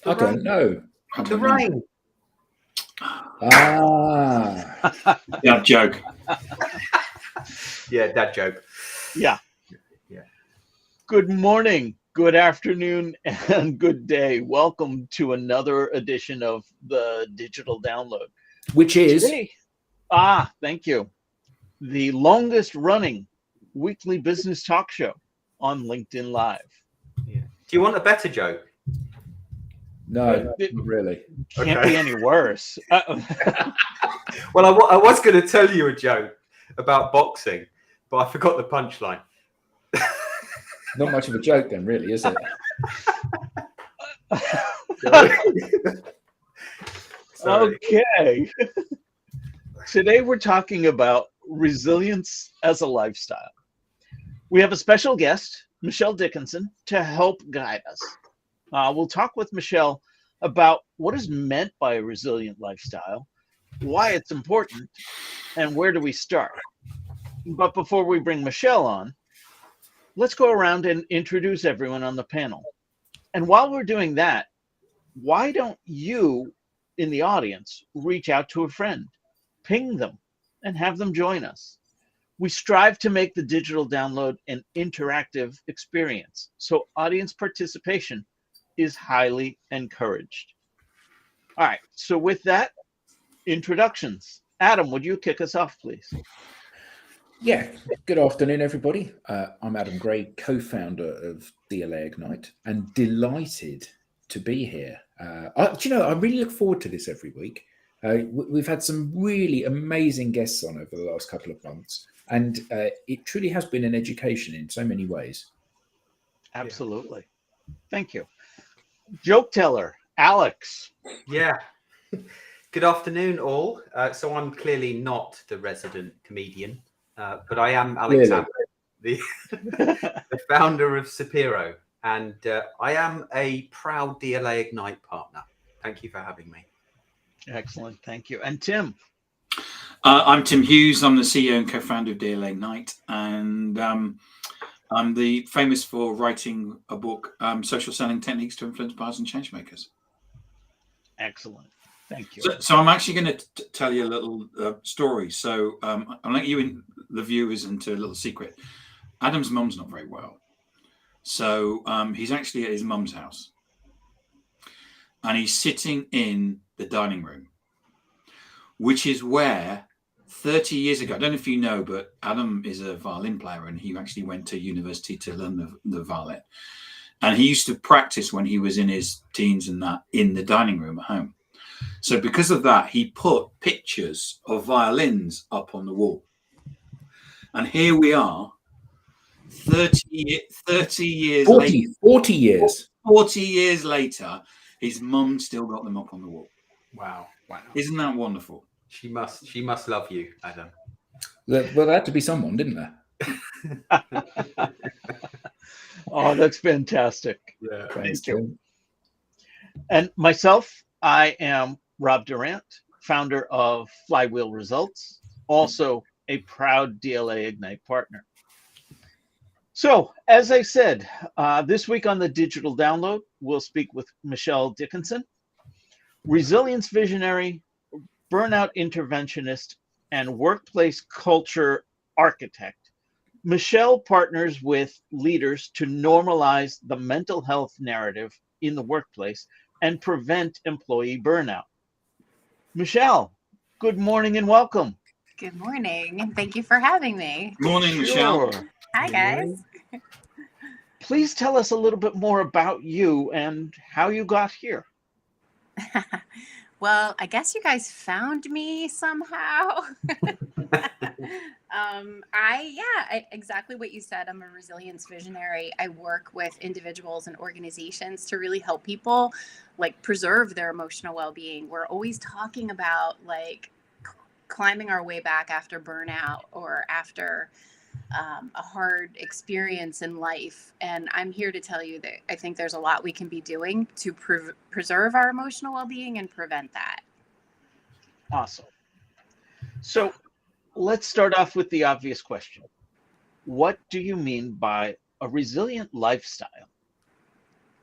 I don't know. The rain. Dad joke. Yeah, dad joke. Yeah. Yeah. Good morning, good afternoon, and good day. Welcome to another edition of the Digital Download. Which is Today, thank you. The longest running weekly business talk show on LinkedIn Live. Yeah. Do you want a better joke? no, not really. Can't be any worse. Well, I was going to tell you a joke about boxing, but I forgot the punchline. Not much of a joke then, really, is it? Okay. Today we're talking about resilience as a lifestyle. We have a special guest, Michelle Dickinson, to help guide us. We'll talk with Michelle about what is meant by a resilient lifestyle, why it's important, and where do we start. But before we bring Michelle on, let's go around and introduce everyone on the panel. And while we're doing that, why don't you in the audience reach out to a friend, ping them, and have them join us? We strive to make the digital download an interactive experience, so audience participation is highly encouraged. All right, so with that, introductions. Adam, would you kick us off, please? Yeah. Good afternoon, everybody. I'm Adam Gray, co-founder of DLA Ignite, and delighted to be here. I really look forward to this every week. We've had some really amazing guests on over the last couple of months, and it truly has been an education in so many ways. Absolutely. Thank you. Joke teller, Alex. Yeah. Good afternoon, all. So I'm clearly not the resident comedian, but I am Alex Abbott, the founder of Sapiro, and I am a proud DLA Ignite partner. Thank you for having me. Excellent. Thank you. And Tim. I'm Tim Hughes. I'm the CEO and co-founder of DLA Ignite, and I'm famous for writing a book, Social Selling Techniques to Influence Buyers and Changemakers. Excellent. Thank you. So I'm actually going to tell you a little story. So I'll let you in, the viewers, into a little secret. Adam's mum's not very well. So he's actually at his mum's house. And he's sitting in the dining room, which is where 30 years ago, I don't know if you know, but Adam is a violin player and he actually went to university to learn the violin. And he used to practice when he was in his teens and that in the dining room at home. So because of that, he put pictures of violins up on the wall. And here we are, 40 years later. 40 years later, his mum still got them up on the wall. Wow. Isn't that wonderful? She must love you, Adam. Well, there had to be someone, didn't there? Oh, that's fantastic. Yeah. Thank you. And myself, I am Rob Durant, founder of Flywheel Results, also a proud DLA Ignite partner. So, as I said, this week on the Digital Download, we'll speak with Michelle Dickinson, resilience visionary, burnout interventionist, and workplace culture architect. Michelle partners with leaders to normalize the mental health narrative in the workplace and prevent employee burnout. Michelle, good morning and welcome. Good morning, and thank you for having me. Morning, Michelle. Sure. Hi, guys. Please tell us a little bit more about you and how you got here. Well, I guess you guys found me somehow. Exactly what you said. I'm a resilience visionary. I work with individuals and organizations to really help people preserve their emotional well-being. We're always talking about climbing our way back after burnout or after a hard experience in life. And I'm here to tell you that I think there's a lot we can be doing to preserve our emotional well-being and prevent that. Awesome. So let's start off with the obvious question. What do you mean by a resilient lifestyle?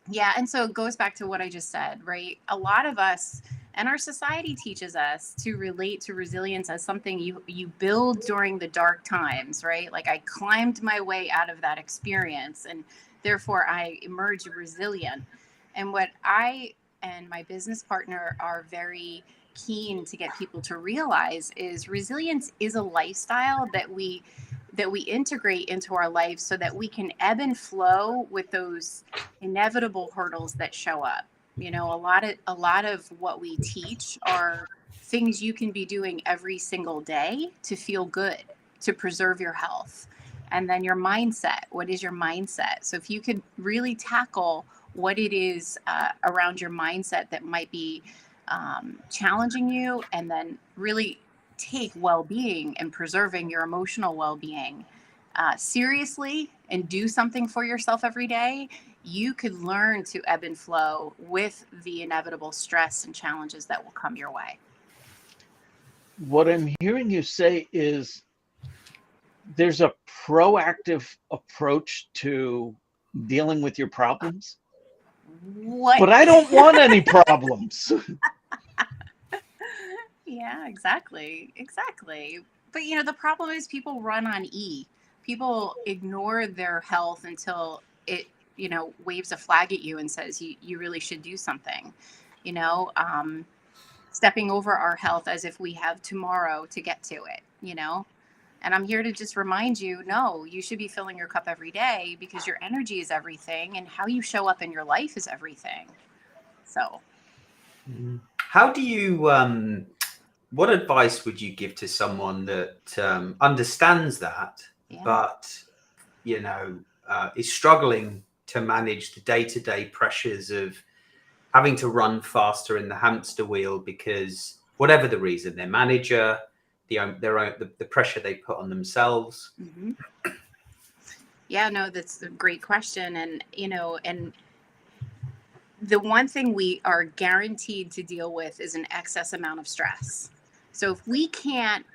Yeah. And so it goes back to what I just said, right? A lot of us and our society teaches us to relate to resilience as something you build during the dark times, right? Like I climbed my way out of that experience and therefore I emerged resilient. And what I and my business partner are very keen to get people to realize is resilience is a lifestyle that we integrate into our life so that we can ebb and flow with those inevitable hurdles that show up. You know, a lot of what we teach are things you can be doing every single day to feel good, to preserve your health. And then your mindset. What is your mindset? So if you could really tackle what it is around your mindset that might be challenging you, and then really take well-being and preserving your emotional well-being seriously and do something for yourself every day, you could learn to ebb and flow with the inevitable stress and challenges that will come your way. What I'm hearing you say is there's a proactive approach to dealing with your problems. What? But I don't want any problems. Yeah, exactly. But you know, the problem is people run on E. People ignore their health until it, you know, waves a flag at you and says you really should do something. You know, stepping over our health as if we have tomorrow to get to it, you know? And I'm here to just remind you, no, you should be filling your cup every day because your energy is everything and how you show up in your life is everything. So how do you what advice would you give to someone that understands that, yeah. but you know is struggling to manage the day-to-day pressures of having to run faster in the hamster wheel because whatever the reason, their manager, the pressure they put on themselves? Mm-hmm. Yeah, no, that's a great question. And, you know, and the one thing we are guaranteed to deal with is an excess amount of stress. So if we can't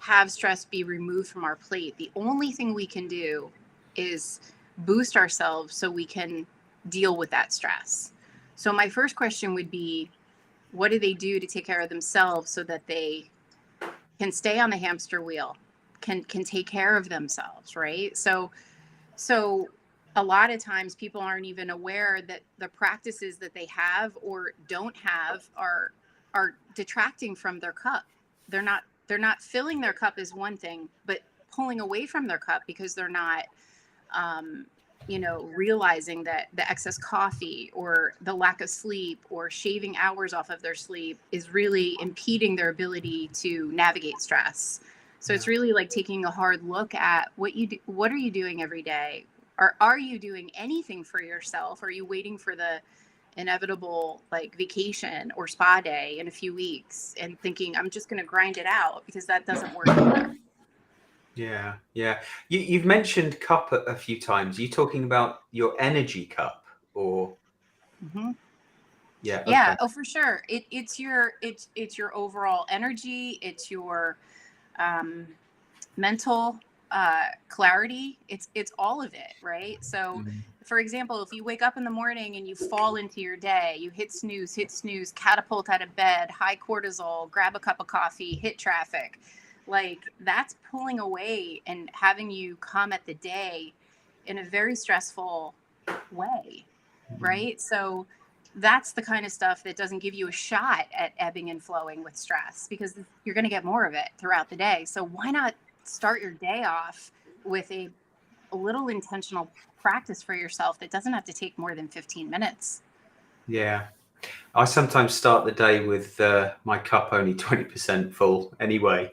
have stress be removed from our plate, the only thing we can do is boost ourselves so we can deal with that stress. So my first question would be, what do they do to take care of themselves so that they can stay on the hamster wheel, can take care of themselves, right? So a lot of times people aren't even aware that the practices that they have or don't have are detracting from their cup. They're not filling their cup is one thing, but pulling away from their cup because they're not you know, realizing that the excess coffee or the lack of sleep or shaving hours off of their sleep is really impeding their ability to navigate stress. So it's really like taking a hard look at what you do, what are you doing every day? Or are you doing anything for yourself? Are you waiting for the inevitable like vacation or spa day in a few weeks and thinking I'm just going to grind it out, because that doesn't work either. Yeah. You've mentioned cup a few times. Are you talking about your energy cup or? Mm-hmm. Yeah. Okay. Yeah. Oh, for sure. It's your overall energy. It's your mental clarity. It's all of it, right? So, for example, if you wake up in the morning and you fall into your day, you hit snooze, catapult out of bed, high cortisol, grab a cup of coffee, hit traffic. Like that's pulling away and having you come at the day in a very stressful way, right? So that's the kind of stuff that doesn't give you a shot at ebbing and flowing with stress, because you're going to get more of it throughout the day. So why not start your day off with a little intentional practice for yourself that doesn't have to take more than 15 minutes? Yeah. I sometimes start the day with my cup only 20% full anyway.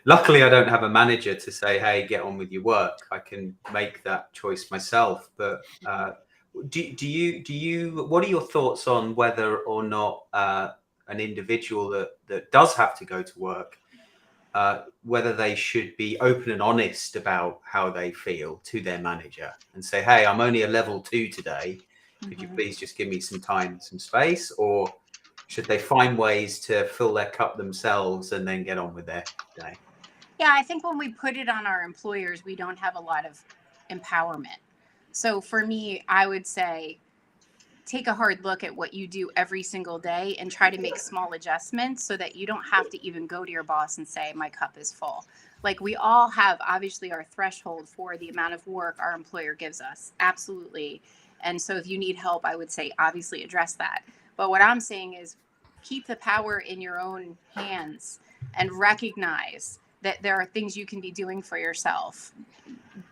Luckily, I don't have a manager to say, hey, get on with your work. I can make that choice myself. But do you, what are your thoughts on whether or not an individual that does have to go to work, whether they should be open and honest about how they feel to their manager and say, hey, I'm only a level 2 today. Could you please just give me some time, some space? Or should they find ways to fill their cup themselves and then get on with their day? Yeah, I think when we put it on our employers, we don't have a lot of empowerment. So for me, I would say, take a hard look at what you do every single day and try to make small adjustments so that you don't have to even go to your boss and say, my cup is full. Like, we all have obviously our threshold for the amount of work our employer gives us. Absolutely. And so if you need help, I would say obviously address that. But what I'm saying is keep the power in your own hands and recognize that there are things you can be doing for yourself.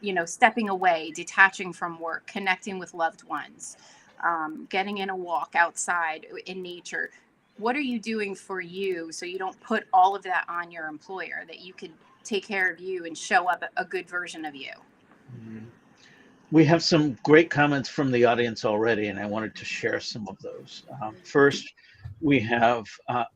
You know, stepping away, detaching from work, connecting with loved ones, getting in a walk outside in nature. What are you doing for you so you don't put all of that on your employer, that you can take care of you and show up a good version of you? We have some great comments from the audience already, and I wanted to share some of those. First, we have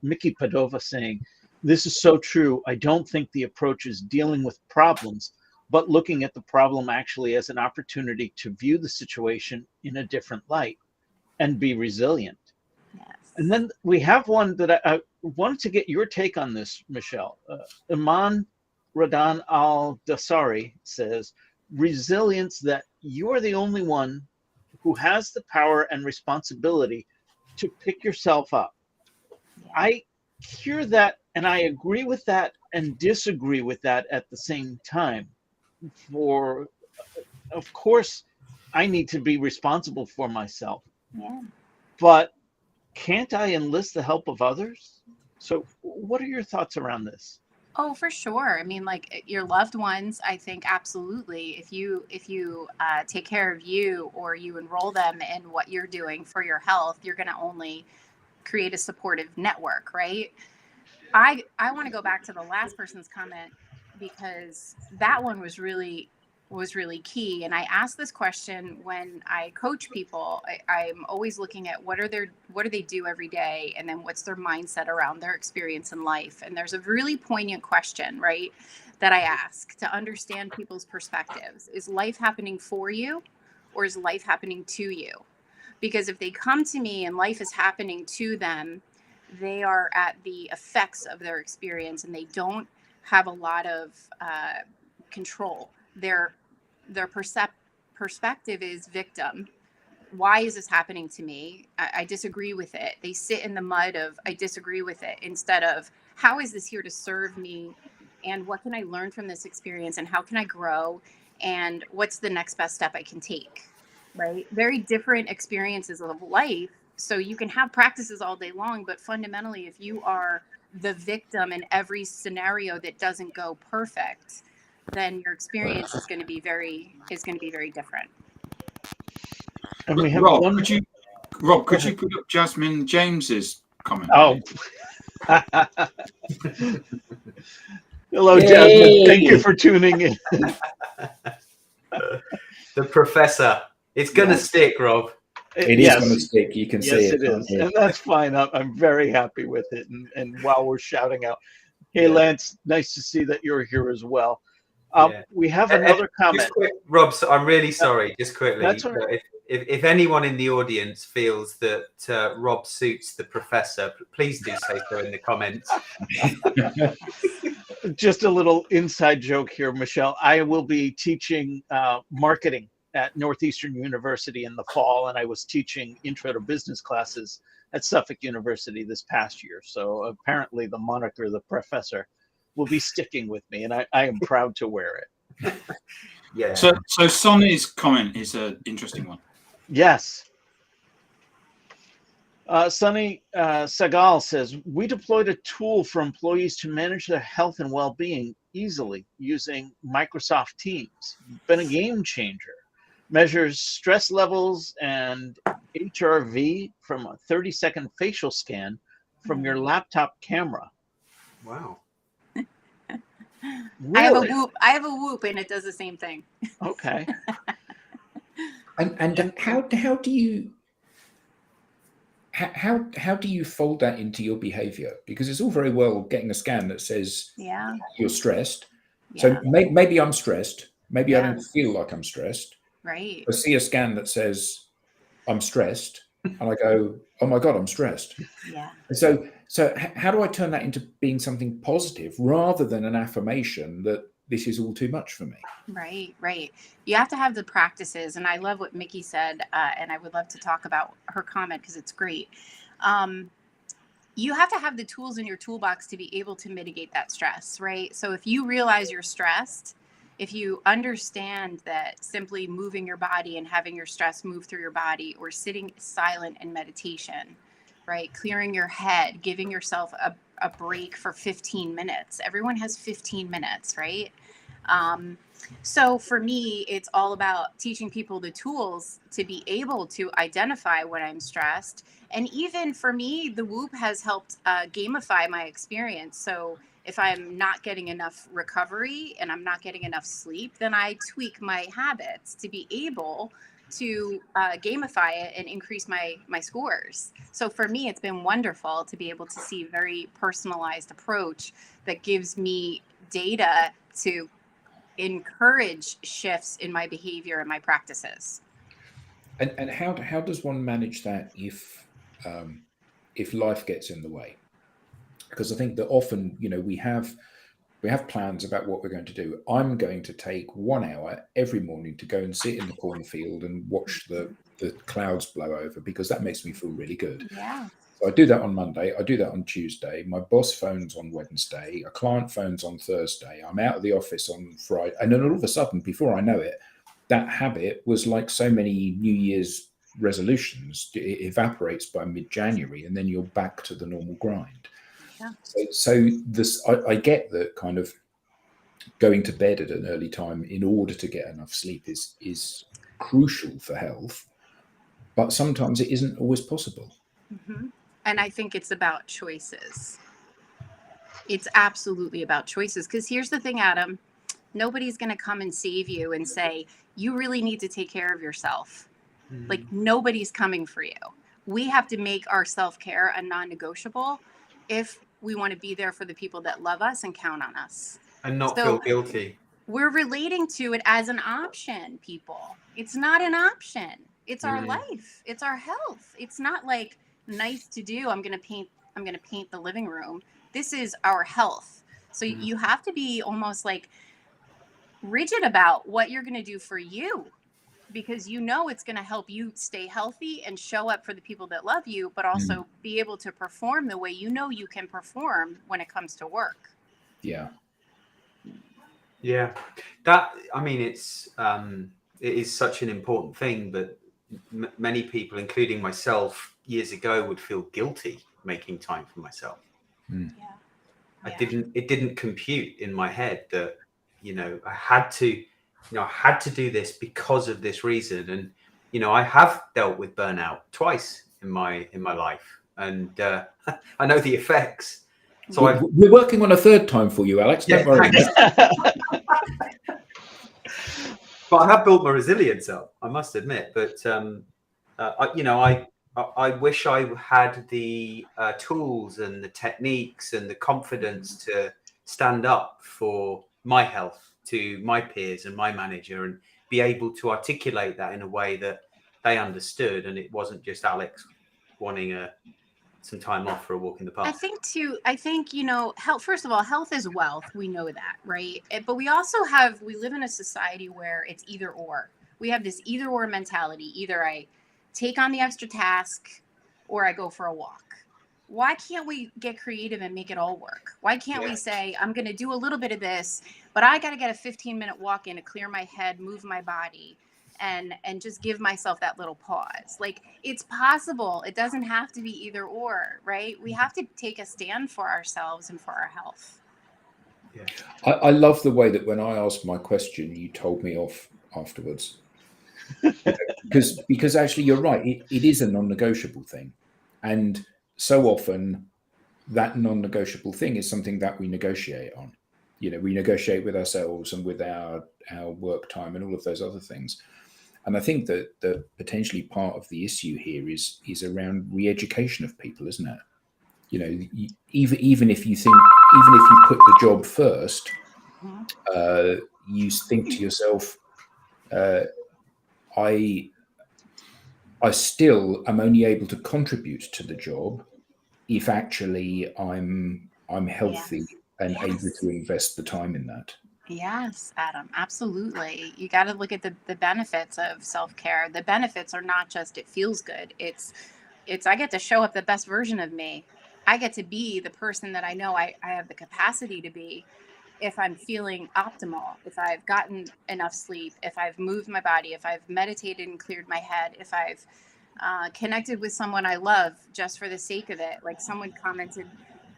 Mickey Padova saying, this is so true. I don't think the approach is dealing with problems, but looking at the problem actually as an opportunity to view the situation in a different light and be resilient. Yes. And then we have one that I wanted to get your take on this, Michelle. Iman Radan al-Dasari says, resilience, that you are the only one who has the power and responsibility to pick yourself up. Yeah. I hear that, and I agree with that and disagree with that at the same time. Of course, I need to be responsible for myself. Yeah. But can't I enlist the help of others? So what are your thoughts around this? Oh, for sure. I mean, like, your loved ones, I think absolutely. If you take care of you, or you enroll them in what you're doing for your health, you're going to only create a supportive network, right? I want to go back to the last person's comment, because that one was really key. And I ask this question when I coach people. I'm always looking at what do they do every day, and then what's their mindset around their experience in life. And there's a really poignant question, right, that I ask to understand people's perspectives. Is life happening for you, or is life happening to you? Because if they come to me and life is happening to them, they are at the effects of their experience, and they don't have a lot of control. Their perspective is victim. Why is this happening to me? I disagree with it. They sit in the mud of I disagree with it, instead of how is this here to serve me, and what can I learn from this experience, and how can I grow, and what's the next best step I can take, right? Very different experiences of life. So you can have practices all day long, but fundamentally, if you are the victim in every scenario that doesn't go perfect, then your experience is going to be very different. And we have Rob, one. could you put up Jasmine James's comment? Oh. Hello, Jasmine. Thank you for tuning in. The professor. It's going to stick, Rob. It is going to stick. You can see it. Yes, it is. And that's fine. I'm very happy with it. And while we're shouting out, hey, Yeah. Lance, nice to see that you're here as well. Yeah. We have another comment. Rob, so I'm really sorry, just quickly. That's all right. If anyone in the audience feels that Rob suits the professor, please do say so in the comments. Just a little inside joke here, Michelle. I will be teaching marketing at Northeastern University in the fall, and I was teaching intro to business classes at Suffolk University this past year. So apparently the moniker, the professor, will be sticking with me, and I am proud to wear it. Yeah. So Sonny's comment is an interesting one. Yes. Sonny Sagal says, we deployed a tool for employees to manage their health and well-being easily using Microsoft Teams. Been a game changer. Measures stress levels and HRV from a 30-second facial scan from your laptop camera. Wow. Really? I have a Whoop, and it does the same thing. Okay. And how do you fold that into your behavior? Because it's all very well getting a scan that says you're stressed. Yeah. So maybe I'm stressed. Maybe I Yeah. don't feel like I'm stressed. Right. I see a scan that says I'm stressed, and I go, oh my God, I'm stressed. Yeah. So how do I turn that into being something positive rather than an affirmation that this is all too much for me. Right. You have to have the practices. And I love what Mickey said. And I would love to talk about her comment because it's great. You have to have the tools in your toolbox to be able to mitigate that stress, right? So if you realize you're stressed, if you understand that simply moving your body and having your stress move through your body, or sitting silent in meditation, right? Clearing your head, giving yourself a break for 15 minutes. Everyone has 15 minutes, right? So for me, it's all about teaching people the tools to be able to identify when I'm stressed. And even for me, the Whoop has helped gamify my experience. So if I'm not getting enough recovery and I'm not getting enough sleep, then I tweak my habits to be able to gamify it and increase my scores. So for me, it's been wonderful to be able to see a very personalized approach that gives me data to encourage shifts in my behavior and my practices. And how does one manage that if life gets in the way? Because I think that often, we have plans about what we're going to do. I'm going to take 1 hour every morning to go and sit in the cornfield and watch the clouds blow over, because that makes me feel really good. Yeah. So I do that on Monday. I do that on Tuesday. My boss phones on Wednesday. A client phones on Thursday. I'm out of the office on Friday. And then all of a sudden, before I know it, that habit was like so many New Year's resolutions. It evaporates by mid-January, and then you're back to the normal grind. Yeah. So this, I get that kind of going to bed at an early time in order to get enough sleep is crucial for health, but sometimes it isn't always possible. Mm-hmm. And I think it's about choices. It's absolutely about choices. Because here's the thing, Adam, nobody's going to come and save you and say, you really need to take care of yourself. Mm-hmm. Like, nobody's coming for you. We have to make our self-care a non-negotiable if we want to be there for the people that love us and count on us. And not feel guilty. We're relating to it as an option, people. It's not an option. It's our life. It's our health. It's not like nice to do. I'm going to paint the living room. This is our health. So you have to be almost like rigid about what you're going to do for you, because it's going to help you stay healthy and show up for the people that love you, but also be able to perform the way you can perform when it comes to work. Yeah. Yeah. That, I mean, it is such an important thing, but many people, including myself, years ago would feel guilty making time for myself. It didn't compute in my head that, I had to do this because of this reason. And, I have dealt with burnout twice in my life, and I know the effects. So we're working on a third time for you, Alex. Don't worry. But I have built my resilience up, I must admit. But I wish I had the tools and the techniques and the confidence to stand up for my health to my peers and my manager, and be able to articulate that in a way that they understood, and it wasn't just Alex wanting some time off for a walk in the park. I think, health, first of all, health is wealth. We know that, right? But we also we live in a society where it's either or. We have this either or mentality. Either I take on the extra task or I go for a walk. Why can't we get creative and make it all work? Why can't we say, I'm going to do a little bit of this, but I got to get a 15-minute walk in to clear my head, move my body, and just give myself that little pause. Like, it's possible. It doesn't have to be either or, right? We have to take a stand for ourselves and for our health. Yeah. I love the way that when I asked my question, you told me off afterwards. because actually you're right. It is a non-negotiable thing. And so often that non-negotiable thing is something that we negotiate on. We negotiate with ourselves and with our work time and all of those other things. And I think that potentially part of the issue here is around re-education of people, isn't it? Even if you put the job first, you think to yourself, I still am only able to contribute to the job if actually I'm healthy and able to invest the time in that. Yes, Adam, absolutely. You got to look at the benefits of self-care. The benefits are not just it feels good. It's I get to show up the best version of me. I get to be the person that I know I have the capacity to be if I'm feeling optimal, if I've gotten enough sleep, if I've moved my body, if I've meditated and cleared my head, if I've connected with someone I love just for the sake of it. Like someone commented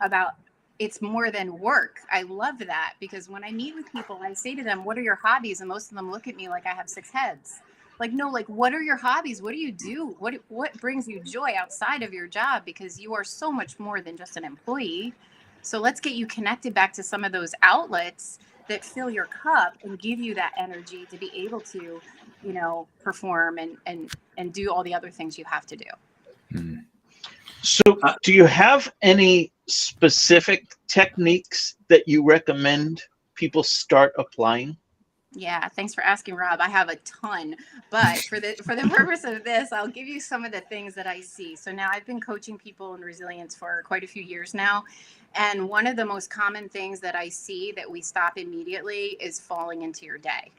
about it's more than work. I love that because when I meet with people, I say to them, what are your hobbies? And most of them look at me like I have 6 heads. Like, no, like, what are your hobbies? What do you do? What brings you joy outside of your job? Because you are so much more than just an employee. So let's get you connected back to some of those outlets that fill your cup and give you that energy to be able to, perform and do all the other things you have to do. Mm. So do you have any specific techniques that you recommend people start applying? Yeah, thanks for asking, Rob. I have a ton, but for the purpose of this, I'll give you some of the things that I see. So now I've been coaching people in resilience for quite a few years now, and one of the most common things that I see that we stop immediately is falling into your day.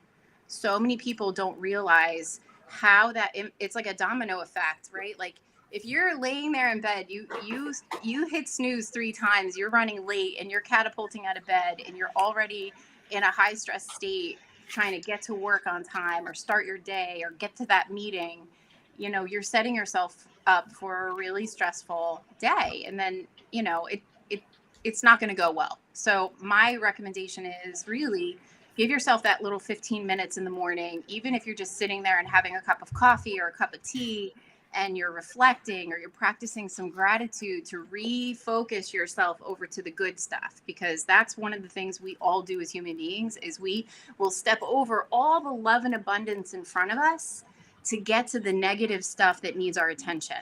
So many people don't realize how it's like a domino effect, right? Like if you're laying there in bed, you hit snooze 3 times, you're running late, and you're catapulting out of bed, and you're already in a high stress state trying to get to work on time or start your day or get to that meeting, you're setting yourself up for a really stressful day. And then, it's not going to go well. So my recommendation is really give yourself that little 15 minutes in the morning, even if you're just sitting there and having a cup of coffee or a cup of tea and you're reflecting or you're practicing some gratitude to refocus yourself over to the good stuff, because that's one of the things we all do as human beings is we will step over all the love and abundance in front of us to get to the negative stuff that needs our attention,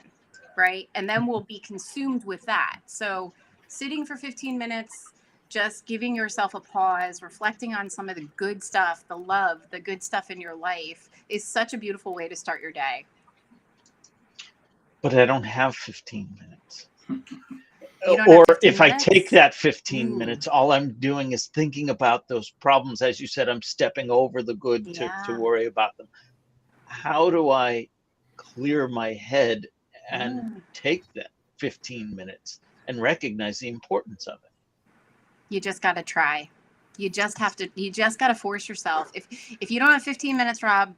right? And then we'll be consumed with that. So sitting for 15 minutes, just giving yourself a pause, reflecting on some of the good stuff, the love, the good stuff in your life is such a beautiful way to start your day. But I don't have 15 minutes. Or if I take that 15 minutes, all I'm doing is thinking about those problems. As you said, I'm stepping over the good to worry about them. How do I clear my head and take that 15 minutes and recognize the importance of it? You just got to try. You just got to force yourself. If you don't have 15 minutes, Rob,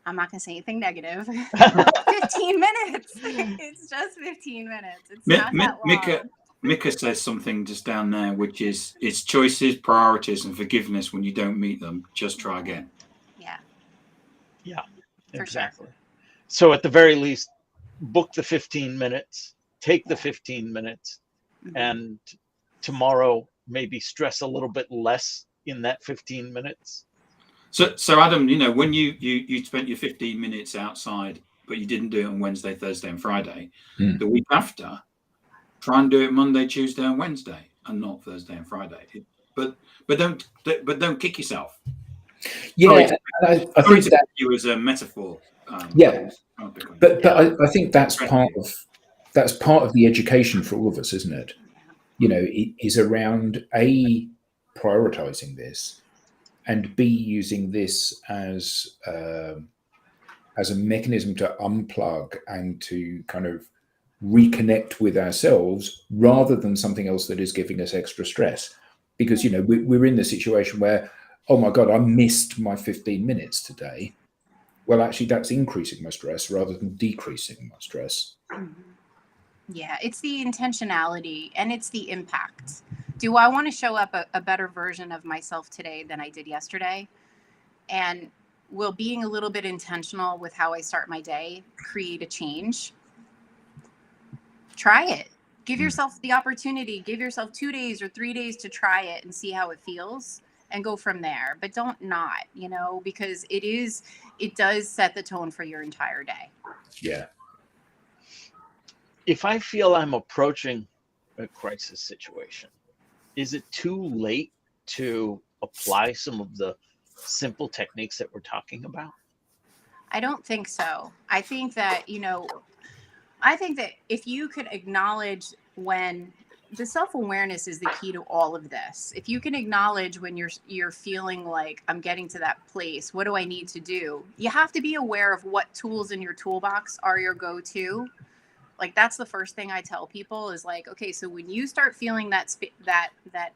I'm not going to say anything negative. 15 minutes. It's just 15 minutes. It's not that long. Mika says something just down there, which is it's choices, priorities, and forgiveness. When you don't meet them, just try again. Yeah, for exactly. Sure. So at the very least, book the 15 minutes, take the 15 minutes, and tomorrow maybe stress a little bit less in that 15 minutes. So Adam, when you spent your 15 minutes outside, but you didn't do it on Wednesday, Thursday, and Friday, the week after, try and do it Monday, Tuesday, and Wednesday, and not Thursday and Friday. But don't kick yourself. Yeah, I think that you as a metaphor. But I think that's part of the education for all of us, isn't it? It is around A, prioritizing this, and B, using this as a mechanism to unplug and to kind of reconnect with ourselves rather than something else that is giving us extra stress. Because, we're in the situation where, oh my God, I missed my 15 minutes today. Well, actually, that's increasing my stress rather than decreasing my stress. Yeah, it's the intentionality and it's the impact. Do I want to show up a better version of myself today than I did yesterday? And will being a little bit intentional with how I start my day create a change? Try it. Give yourself the opportunity. Give yourself 2 days or 3 days to try it and see how it feels and go from there. But don't not, because it does set the tone for your entire day. Yeah. If I feel I'm approaching a crisis situation, is it too late to apply some of the simple techniques that we're talking about? I don't think so. I think that if you could acknowledge when the self-awareness is the key to all of this. If you can acknowledge when you're feeling like I'm getting to that place, what do I need to do? You have to be aware of what tools in your toolbox are your go-to. Like, that's the first thing I tell people is like, okay, so when you start feeling that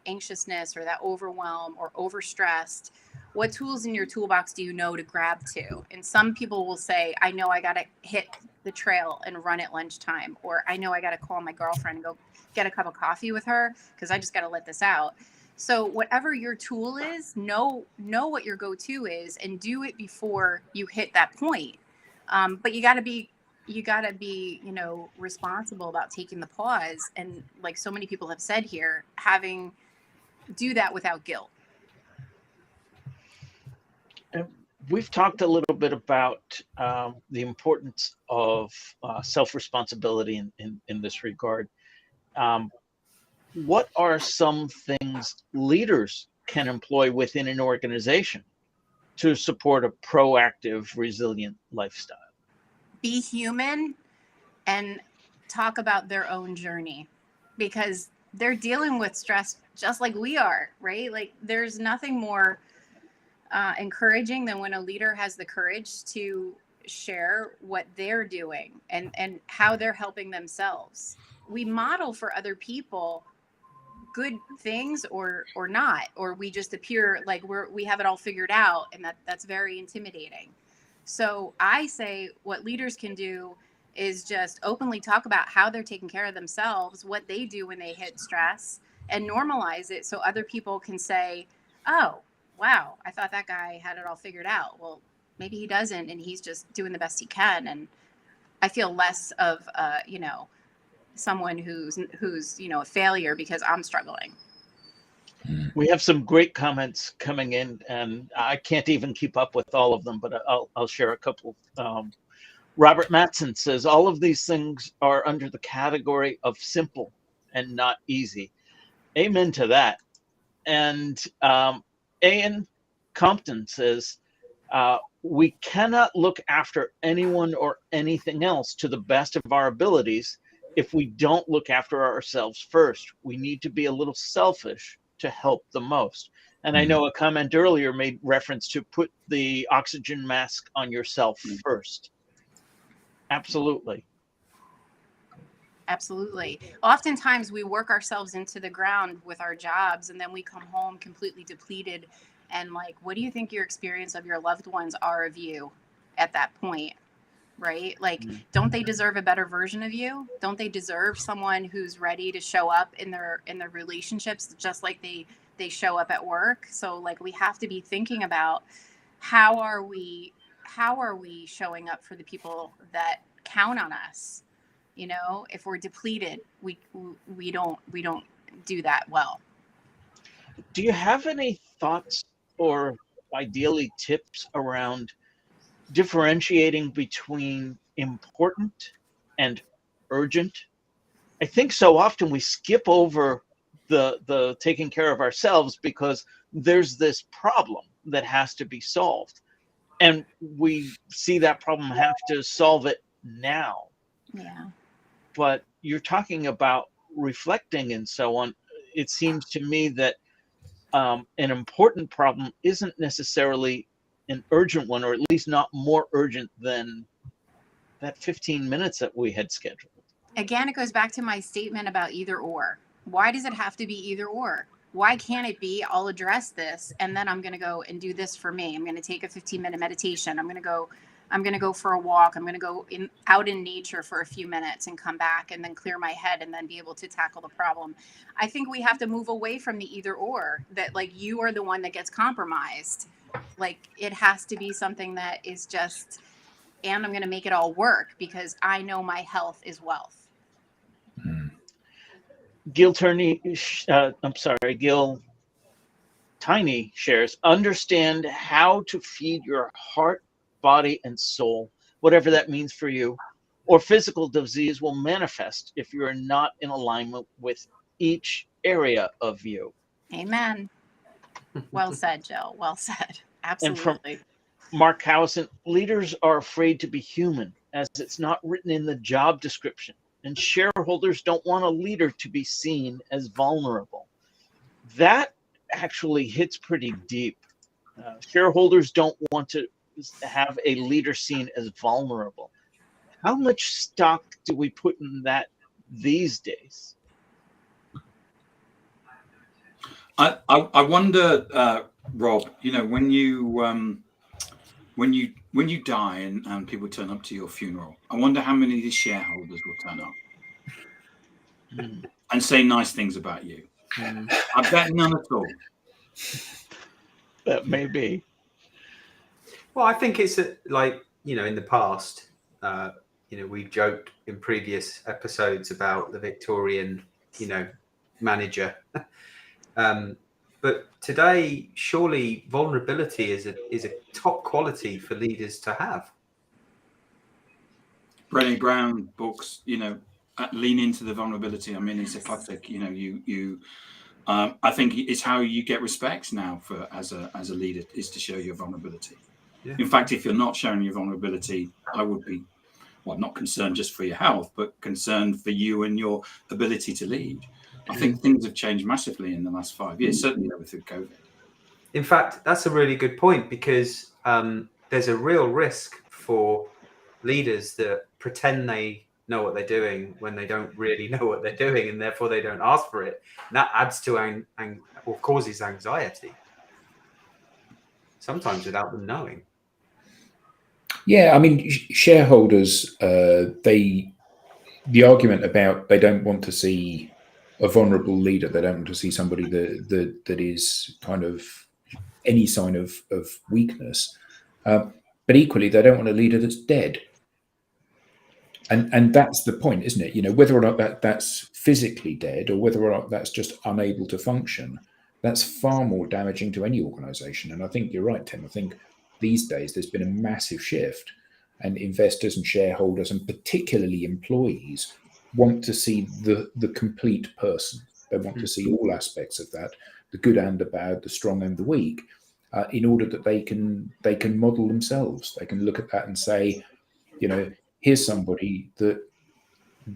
anxiousness or that overwhelm or overstressed, what tools in your toolbox do you know to grab to? And some people will say, I know I got to hit the trail and run at lunchtime, or I know I got to call my girlfriend and go get a cup of coffee with her because I just got to let this out. So whatever your tool is, know what your go-to is and do it before you hit that point. But you got to be, responsible about taking the pause. And like so many people have said here, do that without guilt. We've talked a little bit about the importance of self-responsibility in this regard. What are some things leaders can employ within an organization to support a proactive, resilient lifestyle? Be human and talk about their own journey, because they're dealing with stress just like we are, right? Like, there's nothing more encouraging than when a leader has the courage to share what they're doing and how they're helping themselves. We model for other people good things or not, or we just appear like we have it all figured out, and that's very intimidating. So I say what leaders can do is just openly talk about how they're taking care of themselves, what they do when they hit stress, and normalize it so other people can say, oh, wow, I thought that guy had it all figured out. Well, maybe he doesn't, and he's just doing the best he can. And I feel less of, someone who's a failure because I'm struggling. We have some great comments coming in, and I can't even keep up with all of them, but I'll share a couple. Robert Matson says, all of these things are under the category of simple and not easy. Amen to that. And Ian Compton says, we cannot look after anyone or anything else to the best of our abilities if we don't look after ourselves first. We need to be a little selfish to help the most. And I know a comment earlier made reference to put the oxygen mask on yourself first. Absolutely. Absolutely. Oftentimes we work ourselves into the ground with our jobs, and then we come home completely depleted. And like, what do you think your experience of your loved ones are of you at that point? Right? Like, don't they deserve a better version of you? Don't they deserve someone who's ready to show up in their relationships just like they show up at work? So like, we have to be thinking about how are we showing up for the people that count on us? If we're depleted, we don't do that well. Do you have any thoughts or ideally tips around differentiating between important and urgent? I think so often we skip over the taking care of ourselves because there's this problem that has to be solved, and we see that problem, have to solve it now. Yeah. But you're talking about reflecting and so on. It seems to me that an important problem isn't necessarily an urgent one, or at least not more urgent than that 15 minutes that we had scheduled. Again, it goes back to my statement about either or. Why does it have to be either or? Why can't it be, I'll address this, and then I'm going to go and do this for me. I'm going to take a 15-minute meditation. I'm going to go for a walk. I'm going to go out in nature for a few minutes and come back and then clear my head and then be able to tackle the problem. I think we have to move away from the either or, that like you are the one that gets compromised. Like, it has to be something that is just, and I'm going to make it all work because I know my health is wealth. Gil Tiny shares, understand how to feed your heart, body, and soul, whatever that means for you, or physical disease will manifest if you're not in alignment with each area of you. Amen. Well said, Jill. Well said. Absolutely. And from Mark Howison, leaders are afraid to be human as it's not written in the job description. and shareholders don't want a leader to be seen as vulnerable. That actually hits pretty deep. Shareholders don't want to have a leader seen as vulnerable. How much stock do we put in that these days? I wonder, Rob. When you die and people turn up to your funeral, I wonder how many of the shareholders will turn up and say nice things about you. I bet none at all. That may be. Well, I think it's in the past, we've joked in previous episodes about the Victorian, manager. But today, surely vulnerability is a top quality for leaders to have. Brené Brown books, lean into the vulnerability. I mean, it's a classic. I think it's how you get respect now as a leader, is to show your vulnerability. Yeah. In fact, if you're not showing your vulnerability, I would be, not concerned just for your health, but concerned for you and your ability to lead. I think things have changed massively in the last 5 years, certainly with COVID. In fact, that's a really good point, because there's a real risk for leaders that pretend they know what they're doing when they don't really know what they're doing, and therefore they don't ask for it. And that adds to or causes anxiety, sometimes without them knowing. Yeah, I mean, shareholders, the argument about they don't want to see a vulnerable leader, they don't want to see somebody that is kind of any sign of weakness, but equally they don't want a leader that's dead. And that's the point, isn't it? Whether or not that's physically dead or whether or not that's just unable to function, that's far more damaging to any organization. And I think you're right, Tim. I think these days there's been a massive shift, and investors and shareholders, and particularly employees, want to see the complete person. They want to see all aspects of that, the good and the bad, the strong and the weak, in order that they can model themselves. They can look at that and say, here's somebody that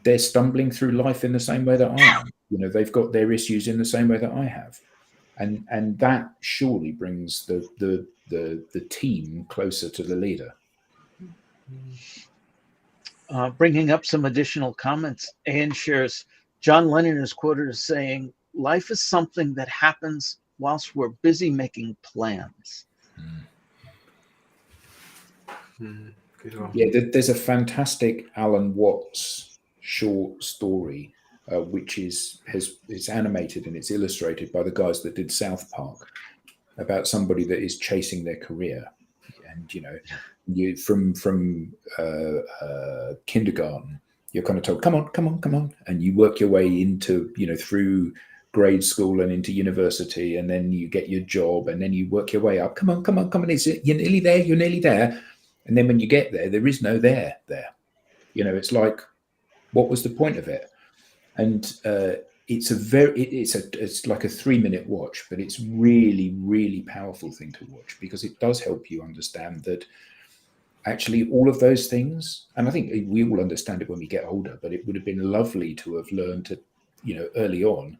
they're stumbling through life in the same way that I am. They've got their issues in the same way that I have, and that surely brings the team closer to the leader. Bringing up some additional comments, Anne shares, John Lennon is quoted as saying, "Life is something that happens whilst we're busy making plans." Yeah, there's a fantastic Alan Watts short story, which is animated and it's illustrated by the guys that did South Park, about somebody that is chasing their career, and you from kindergarten, you're kind of told, come on, and you work your way into through grade school and into university, and then you get your job, and then you work your way up. Come on, you're nearly there. And then when you get there, there is no there. It's like, what was the point of it? And it's like a 3-minute watch, but it's really, really powerful thing to watch, because it does help you understand that actually all of those things, and I think we will understand it when we get older, but it would have been lovely to have learned to, early on,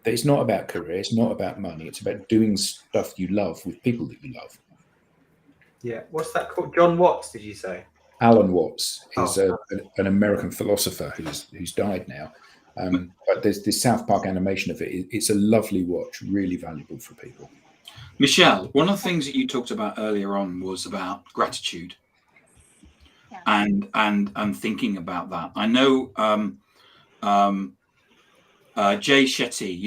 that it's not about career, it's not about money, it's about doing stuff you love with people that you love. Yeah, what's that called? John Watts, did you say? Alan Watts is an American philosopher who's died now. But there's this South Park animation of it. It's a lovely watch, really valuable for people. Michelle, one of the things that you talked about earlier on was about gratitude, and thinking about that. I know Jay Shetty,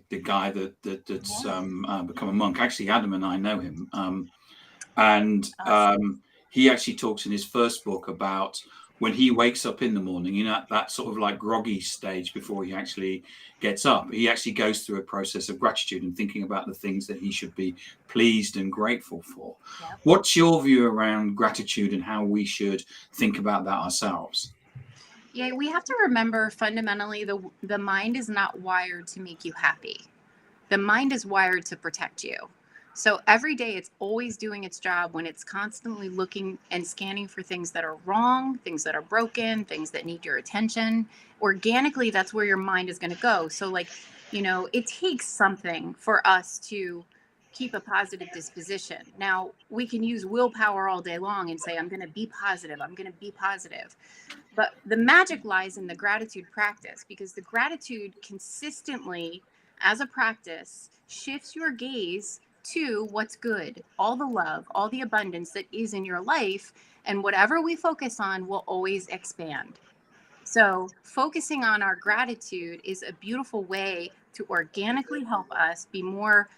the guy that's become a monk. Actually, Adam and I know him. He actually talks in his first book about when he wakes up in the morning, that sort of like groggy stage before he actually gets up, he actually goes through a process of gratitude and thinking about the things that he should be pleased and grateful for. Yep. What's your view around gratitude and how we should think about that ourselves? Yeah, we have to remember fundamentally the mind is not wired to make you happy. The mind is wired to protect you. So every day it's always doing its job when it's constantly looking and scanning for things that are wrong, things that are broken, things that need your attention. Organically, that's where your mind is going to go. So, like, it takes something for us to keep a positive disposition. Now, we can use willpower all day long and say, I'm going to be positive. I'm going to be positive. But the magic lies in the gratitude practice, because the gratitude consistently, as a practice, shifts your gaze to what's good, all the love, all the abundance that is in your life. And whatever we focus on will always expand. So focusing on our gratitude is a beautiful way to organically help us be more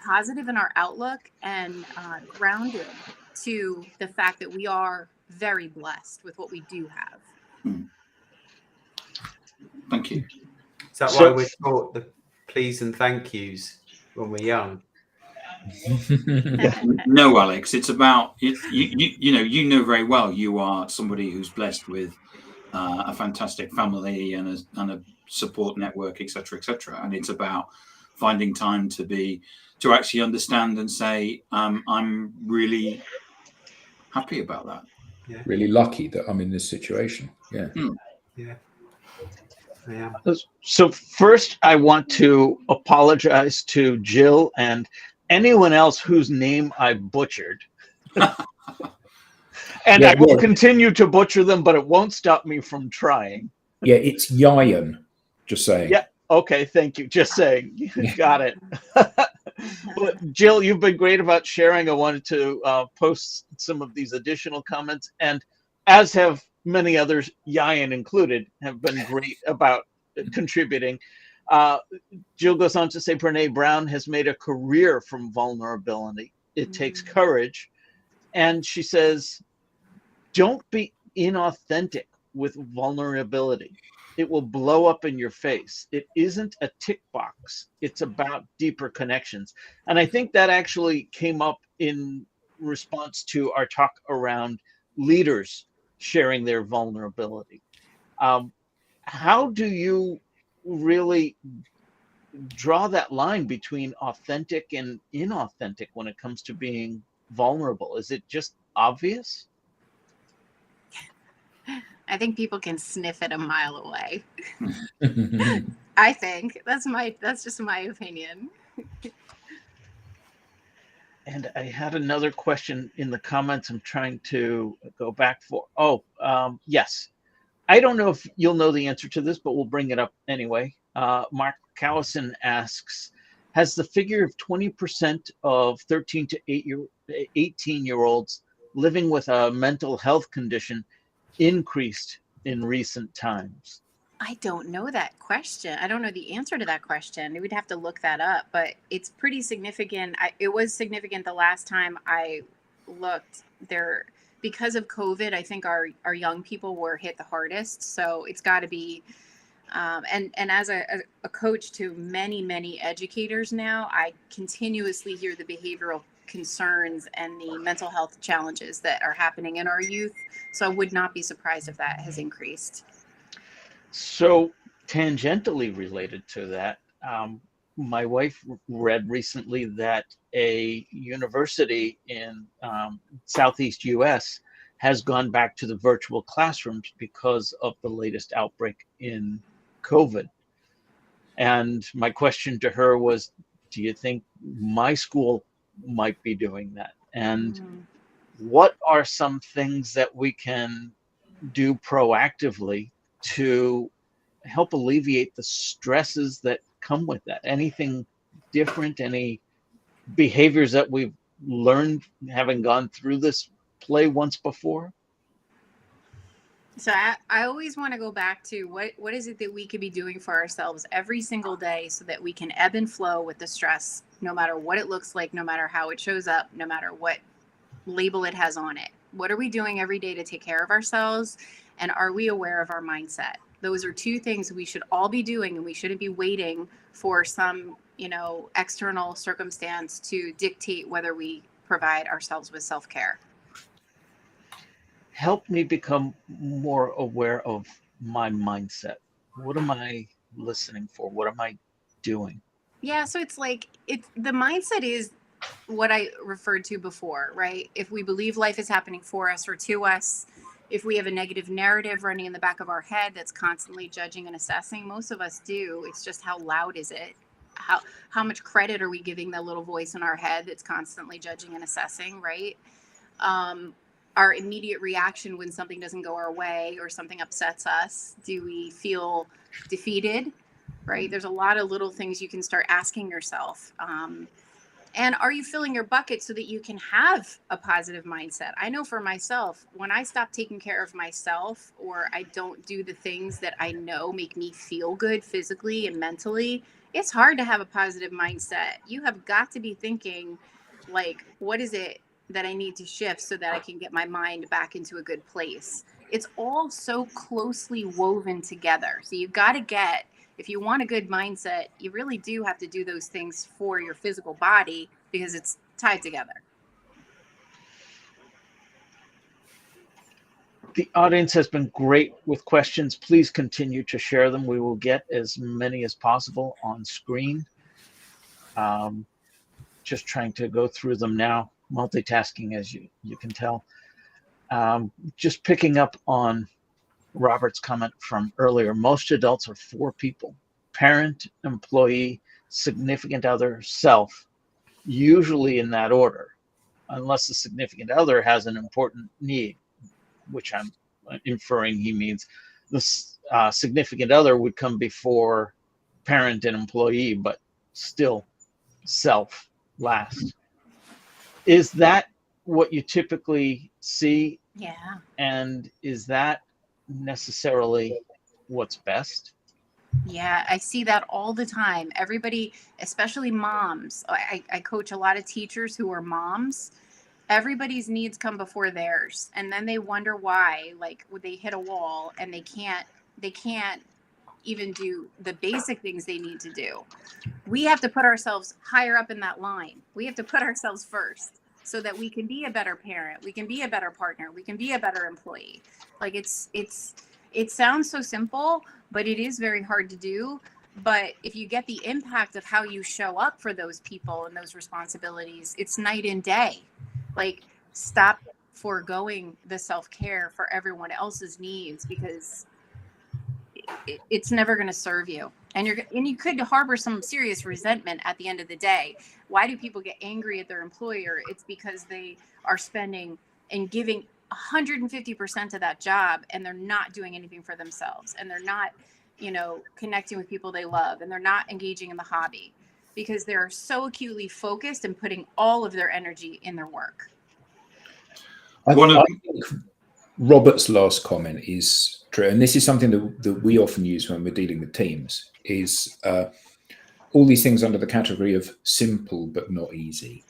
positive in our outlook and grounded to the fact that we are very blessed with what we do have. Thank you. Is that why we're taught the please and thank yous when we're young? No, Alex, it's about you know very well you are somebody who's blessed with a fantastic family and a support network, etc., etc. And it's about finding time to actually understand and say, I'm really happy about that. Yeah. Really lucky that I'm in this situation. Yeah. Yeah. Yeah. So first, I want to apologize to Jill and anyone else whose name I butchered. And Yeah, I will continue to butcher them, but it won't stop me from trying. Yeah, it's Yayan. Just saying. Yeah. Okay. Thank you. Just saying. Got it. Well, Jill, you've been great about sharing. I wanted to post some of these additional comments, and as have many others, Yayan included, have been great about contributing. Jill goes on to say, Brene Brown has made a career from vulnerability. It takes courage. And she says, don't be inauthentic with vulnerability. It will blow up in your face. It isn't a tick box. It's about deeper connections. And I think that actually came up in response to our talk around leaders sharing their vulnerability. How do you really draw that line between authentic and inauthentic when it comes to being vulnerable? Is it just obvious? I think people can sniff it a mile away. I think that's just my opinion. And I had another question in the comments I'm trying to go back for. Yes. I don't know if you'll know the answer to this, but we'll bring it up anyway. Mark Cowison asks, has the figure of 20% of 13 to 18-year-olds living with a mental health condition increased in recent times? I don't know that question. I don't know the answer to that question. We'd have to look that up, but it's pretty significant. It was significant the last time I looked there. Because of COVID, I think our young people were hit the hardest. So it's got to be, and as a coach to many educators now, I continuously hear the behavioral concerns and the mental health challenges that are happening in our youth. So I would not be surprised if that has increased. So tangentially related to that, my wife read recently that a university in Southeast US has gone back to the virtual classrooms because of the latest outbreak in COVID. And my question to her was, do you think my school might be doing that? And what are some things that we can do proactively to help alleviate the stresses that come with that? Anything different, any behaviors that we've learned having gone through this play once before? So I always want to go back to what is it that we could be doing for ourselves every single day so that we can ebb and flow with the stress, no matter what it looks like, no matter how it shows up, no matter what label it has on it. What are we doing every day to take care of ourselves? And are we aware of our mindset? Those are two things we should all be doing, and we shouldn't be waiting for some, external circumstance to dictate whether we provide ourselves with self-care. Help me become more aware of my mindset. What am I listening for? What am I doing? Yeah, so it's like the mindset is what I referred to before, right? If we believe life is happening for us or to us, if we have a negative narrative running in the back of our head that's constantly judging and assessing, most of us do. It's just how loud is it? How much credit are we giving that little voice in our head that's constantly judging and assessing, right? Our immediate reaction when something doesn't go our way or something upsets us, do we feel defeated, right? There's a lot of little things you can start asking yourself. And are you filling your bucket so that you can have a positive mindset? I know for myself, when I stop taking care of myself or I don't do the things that I know make me feel good physically and mentally, it's hard to have a positive mindset. You have got to be thinking, like, what is it that I need to shift so that I can get my mind back into a good place? It's all so closely woven together. So you've got to get, if you want a good mindset, you really do have to do those things for your physical body because it's tied together. The audience has been great with questions. Please continue to share them. We will get as many as possible on screen. Just trying to go through them now, multitasking as you can tell. Just picking up on Robert's comment from earlier, most adults are 4 people: parent, employee, significant other, self, usually in that order, unless the significant other has an important need, which I'm inferring he means the significant other would come before parent and employee, but still self last. Is that what you typically see? Yeah. And is that necessarily what's best? Yeah, I see that all the time. Everybody, especially moms. I coach a lot of teachers who are moms. Everybody's needs come before theirs, and then they wonder why, like, would they hit a wall and they can't even do the basic things they need to do. We have to put ourselves higher up in that line. We have to put ourselves first so that we can be a better parent, we can be a better partner, we can be a better employee. Like, it sounds so simple, but it is very hard to do. But if you get the impact of how you show up for those people and those responsibilities, it's night and day. Like, stop foregoing the self-care for everyone else's needs, because it's never going to serve you. And you could harbor some serious resentment at the end of the day. Why do people get angry at their employer? It's because they are spending and giving 150% of that job, and they're not doing anything for themselves, and they're not, connecting with people they love, and they're not engaging in the hobby, because they're so acutely focused and putting all of their energy in their work. I think Robert's last comment is true, and this is something that we often use when we're dealing with teams, is all these things under the category of simple but not easy.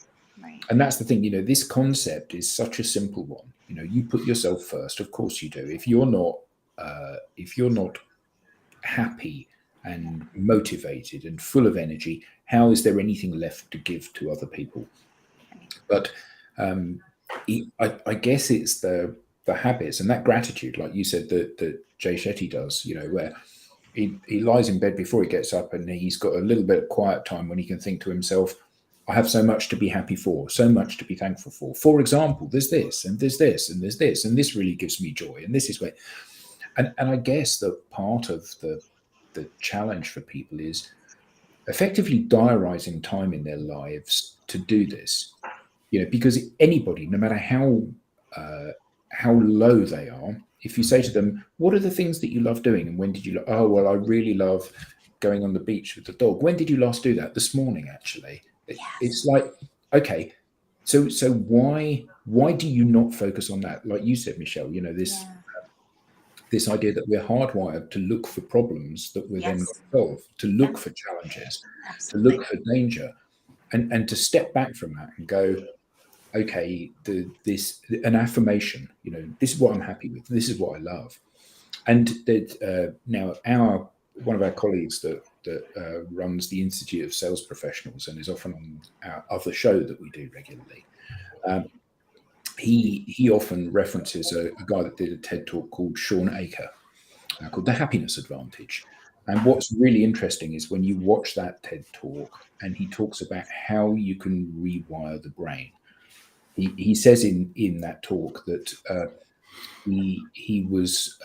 Right. And that's the thing, this concept is such a simple one. You put yourself first, of course you do. If you're not happy and motivated and full of energy, how is there anything left to give to other people? But I guess it's the habits and that gratitude, like you said, that Jay Shetty does, where he lies in bed before he gets up, and he's got a little bit of quiet time when he can think to himself, I have so much to be happy for, so much to be thankful for. For example, there's this, and there's this, and there's this, and this really gives me joy, and this is where. And I guess that part of the challenge for people is effectively diarising time in their lives to do this. Because anybody, no matter how low they are, if you say to them, what are the things that you love doing, and when did you? Oh, well, I really love going on the beach with the dog. When did you last do that? This morning, actually. Yes. It's like, okay, so why do you not focus on that? Like you said, Michelle, this idea that we're hardwired to look for problems that we're then going to solve, to look for challenges, Absolutely. to look for danger, and to step back from that and go, okay, an affirmation, this is what I'm happy with, this is what I love. And that now one of our colleagues that runs the Institute of Sales Professionals and is often on our other show that we do regularly, he often references a guy that did a TED talk called Sean Aker, called The Happiness Advantage. And what's really interesting is when you watch that TED talk and he talks about how you can rewire the brain. He says in that talk that he was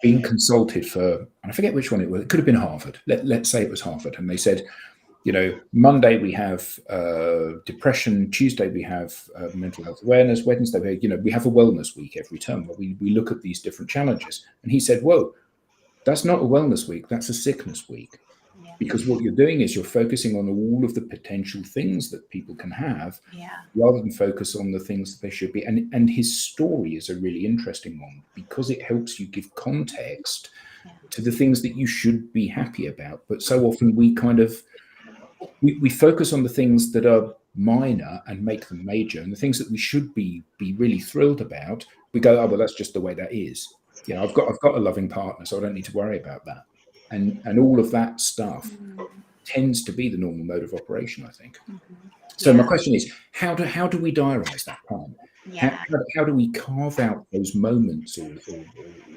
being consulted for, I forget which one it was. It could have been Harvard. Let's say it was Harvard. And they said, Monday we have depression, Tuesday we have mental health awareness, Wednesday we have a wellness week every term where we look at these different challenges. And he said, whoa, that's not a wellness week, that's a sickness week. Yeah. Because what you're doing is you're focusing on all of the potential things that people can have, rather than focus on the things that they should be. And his story is a really interesting one because it helps you give context to the things that you should be happy about. But so often we we focus on the things that are minor and make them major, and the things that we should be really thrilled about, we go, oh, well, that's just the way that is. I've got a loving partner, so I don't need to worry about that. And all of that stuff tends to be the normal mode of operation, I think. So my question is, how do we diarize that time? How do we carve out those moments or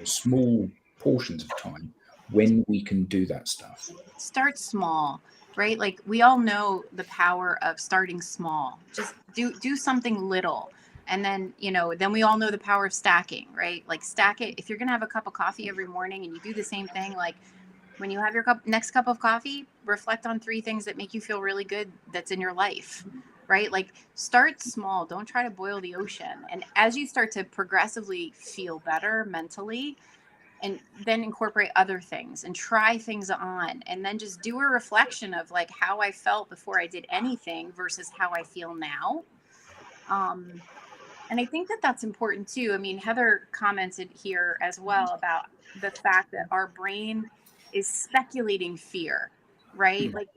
small portions of time when we can do that stuff? Start small, right? Like we all know the power of starting small. Just do something little. And then, then we all know the power of stacking, right? Like stack it. If you're going to have a cup of coffee every morning and you do the same thing, like when you have your next cup of coffee, reflect on 3 things that make you feel really good that's in your life, right? Like start small. Don't try to boil the ocean. And as you start to progressively feel better mentally, and then incorporate other things and try things on, and then just do a reflection of like how I felt before I did anything versus how I feel now. And I think that that's important too. I mean, Heather commented here as well about the fact that our brain is speculating fear, right? Like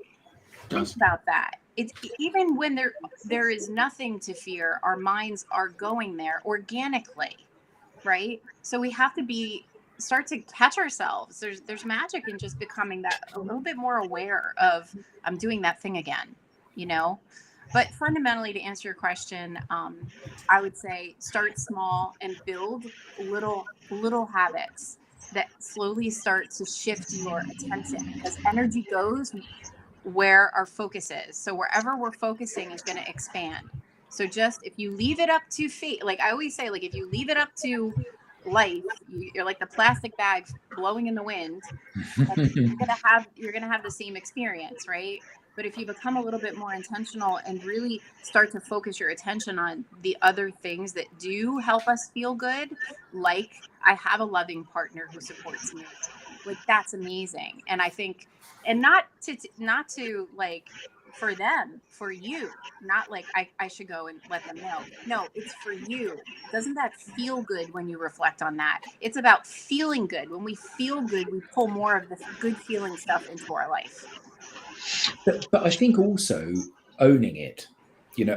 think about that. It's even when there is nothing to fear, our minds are going there organically, right? So we have to start to catch ourselves. There's magic in just becoming that a little bit more aware of I'm doing that thing again, But fundamentally, to answer your question, I would say start small and build little habits that slowly start to shift your attention, because energy goes where our focus is. So wherever we're focusing is going to expand. So just if you leave it up to fate, like I always say, like if you leave it up to life, you're like the plastic bag blowing in the wind. You're gonna have the same experience, right? But if you become a little bit more intentional and really start to focus your attention on the other things that do help us feel good, like I have a loving partner who supports me, like that's amazing. And I think, and not to like for them, for you, not like I should go and let them know. No, it's for you. Doesn't that feel good when you reflect on that? It's about feeling good. When we feel good, we pull more of the good feeling stuff into our life. But I think also owning it,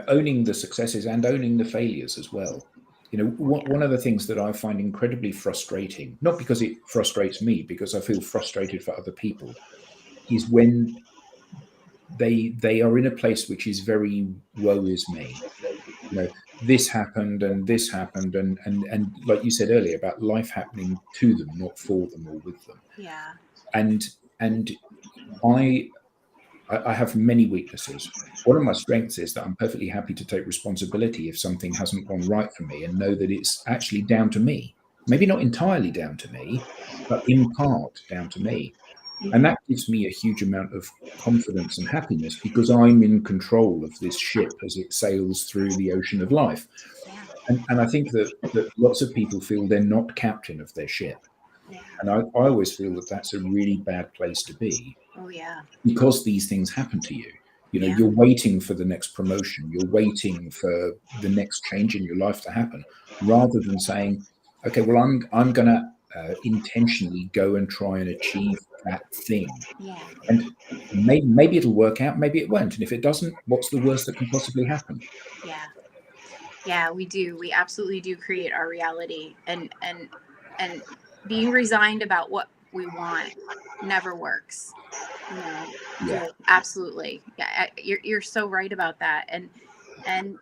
owning the successes and owning the failures as well. One of the things that I find incredibly frustrating, not because it frustrates me, because I feel frustrated for other people, is when they are in a place which is very woe is me. This happened and this happened, and like you said earlier about life happening to them, not for them or with them. Yeah. And I have many weaknesses. One of my strengths is that I'm perfectly happy to take responsibility if something hasn't gone right for me and know that it's actually down to me. Maybe not entirely down to me, but in part down to me. And that gives me a huge amount of confidence and happiness because I'm in control of this ship as it sails through the ocean of life. And I think that lots of people feel they're not captain of their ship. And I always feel that that's a really bad place to be. Oh, yeah. Because these things happen to you. You're waiting for the next promotion. You're waiting for the next change in your life to happen, rather than saying, okay, well, I'm going to intentionally go and try and achieve that thing. Yeah. And maybe it'll work out, maybe it won't. And if it doesn't, what's the worst that can possibly happen? Yeah. Yeah, we do. We absolutely do create our reality, and being resigned about what we want never works. Yeah. Absolutely. Yeah, you're so right about that. And and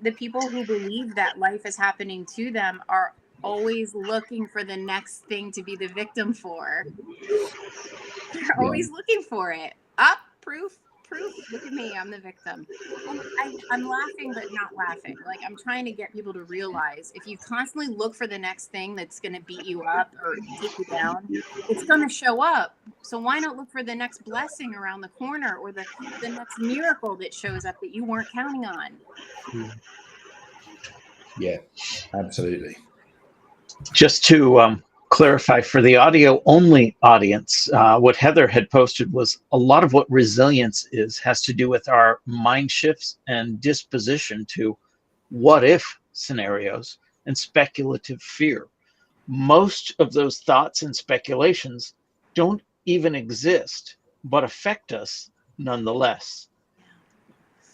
the people who believe that life is happening to them are always looking for the next thing to be the victim for. They're always looking for it. Up, proof. Look at me, I'm the victim. And I'm laughing, but not laughing. Like, I'm trying to get people to realize if you constantly look for the next thing that's going to beat you up or take you down, it's going to show up. So why not look for the next blessing around the corner, or the next miracle that shows up that you weren't counting on? Yeah, absolutely. Just to clarify for the audio only audience, what Heather had posted was a lot of what resilience has to do with our mind shifts and disposition to what if scenarios and speculative fear. Most of those thoughts and speculations don't even exist, but affect us nonetheless.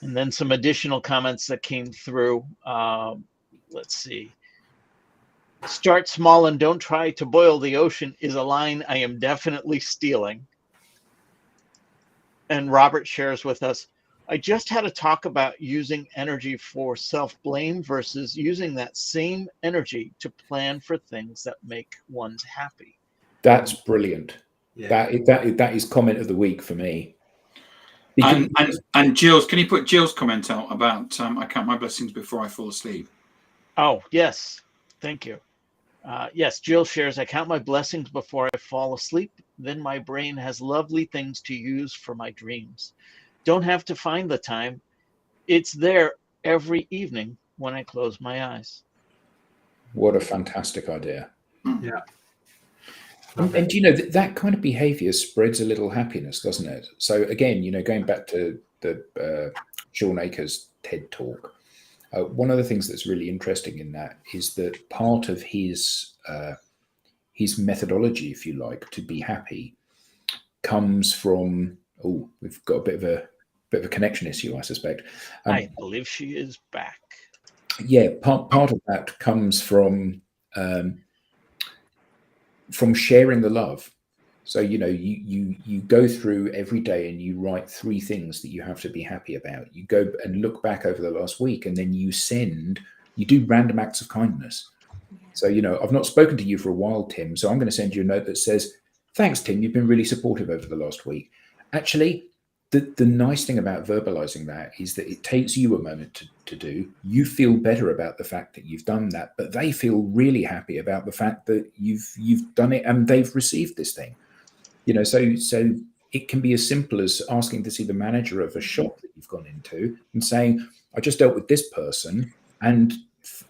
And then some additional comments that came through. Let's see. Start small and don't try to boil the ocean is a line I am definitely stealing. And Robert shares with us, I just had a talk about using energy for self-blame versus using that same energy to plan for things that make one happy. That's brilliant. Yeah. That is comment of the week for me. And Jill's, can you put Jill's comment out about I count my blessings before I fall asleep? Oh, yes. Thank you. Yes, Jill shares, I count my blessings before I fall asleep. Then my brain has lovely things to use for my dreams. Don't have to find the time. It's there every evening when I close my eyes. What a fantastic idea. Yeah. And you know, that kind of behavior spreads a little happiness, doesn't it? So again, you know, going back to the Sean Akers TED talk, one of the things that's really interesting in that is that part of his methodology, if you like, to be happy comes from, we've got a bit of a connection issue, I suspect. I believe she is back. Yeah, part of that comes from sharing the love. So, you know, you go through every day and you write 3 things that you have to be happy about. You go and look back over the last week, and then you do random acts of kindness. So, you know, I've not spoken to you for a while, Tim, so I'm going to send you a note that says, thanks, Tim, you've been really supportive over the last week. Actually, the nice thing about verbalizing that is that it takes you a moment to do. You feel better about the fact that you've done that, but they feel really happy about the fact that you've done it and they've received this thing. You know, so it can be as simple as asking to see the manager of a shop that you've gone into and saying, I just dealt with this person and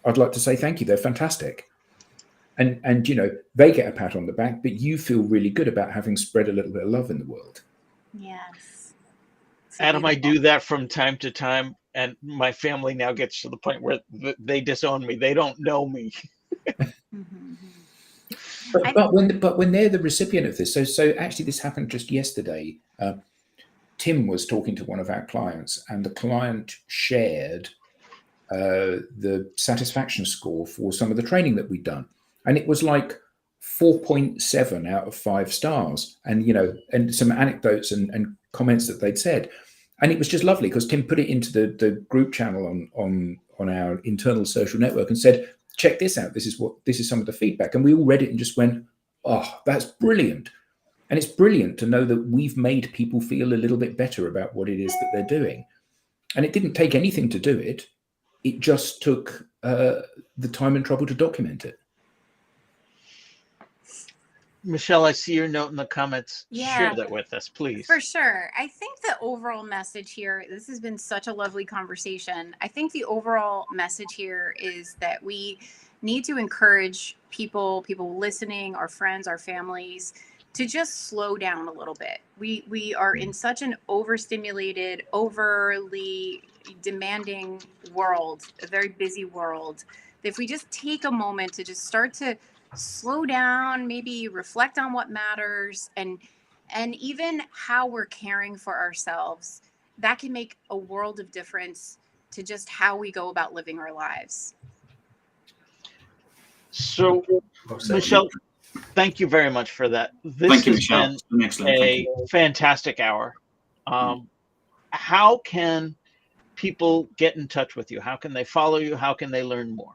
I'd like to say thank you. They're fantastic. And you know, they get a pat on the back, but you feel really good about having spread a little bit of love in the world. Yes. Adam, I do that from time to time, and my family now gets to the point where they disown me. They don't know me. Mm-hmm. But when they're the recipient of this, so actually this happened just yesterday. Tim was talking to one of our clients, and the client shared the satisfaction score for some of the training that we'd done, and it was like 4.7 out of 5 stars, and you know, and some anecdotes and comments that they'd said, and it was just lovely because Tim put it into the group channel on our internal social network and said, check this out. This is some of the feedback. And we all read it and just went, oh, that's brilliant. And it's brilliant to know that we've made people feel a little bit better about what it is that they're doing. And it didn't take anything to do it. It just took the time and trouble to document it. Michelle, I see your note in the comments. Yeah. Share that with us, please. For sure. I think the overall message here, this has been such a lovely conversation. I think the overall message here is that we need to encourage people listening, our friends, our families, to just slow down a little bit. We are in such an overstimulated, overly demanding world, a very busy world, that if we just take a moment to just start to slow down, maybe reflect on what matters, and even how we're caring for ourselves, that can make a world of difference to just how we go about living our lives. So, Michelle, thank you very much for that. This has been a fantastic hour. How can people get in touch with you? How can they follow you? How can they learn more?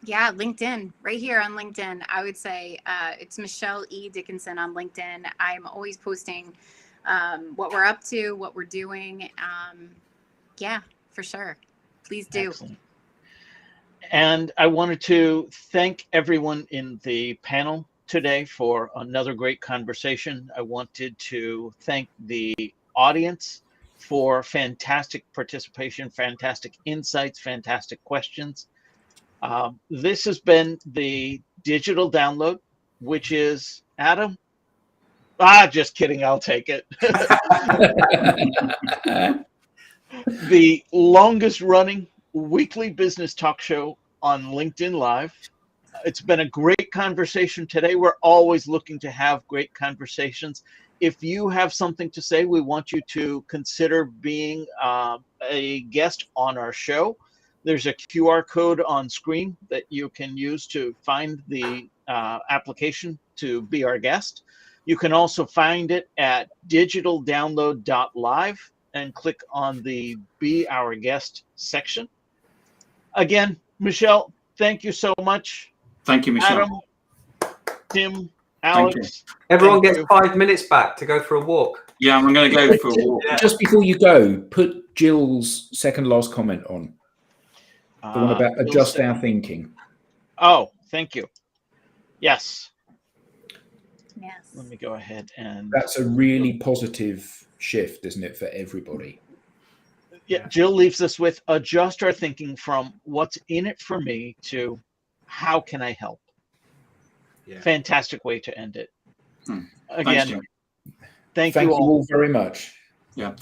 Yeah, LinkedIn, right here on LinkedIn. I would say it's Michelle E. Dickinson on LinkedIn. I'm always posting what we're up to, what we're doing. Yeah, for sure. Please do. Excellent. And I wanted to thank everyone in the panel today for another great conversation. I wanted to thank the audience for fantastic participation, fantastic insights, fantastic questions. This has been the digital download, which is Adam. Just kidding. I'll take it. The longest running weekly business talk show on LinkedIn Live. It's been a great conversation today. We're always looking to have great conversations. If you have something to say, we want you to consider being a guest on our show. There's a QR code on screen that you can use to find the application to be our guest. You can also find it at digitaldownload.live and click on the Be Our Guest section. Again, Michelle, thank you so much. Thank you, Michelle. Adam, Tim, Alex. Everyone gets 5 minutes back to go for a walk. Yeah, I'm going to go for a walk. Just before you go, put Jill's second last comment on. The one about adjust our thinking. Oh, thank you. Yes. Yes. Let me go ahead and. That's a really positive shift, isn't it, for everybody? Yeah, Jill leaves us with adjust our thinking from what's in it for me to how can I help? Yeah. Fantastic way to end it. Thanks, Again, Jim. thank Thank you all. very much. Yeah.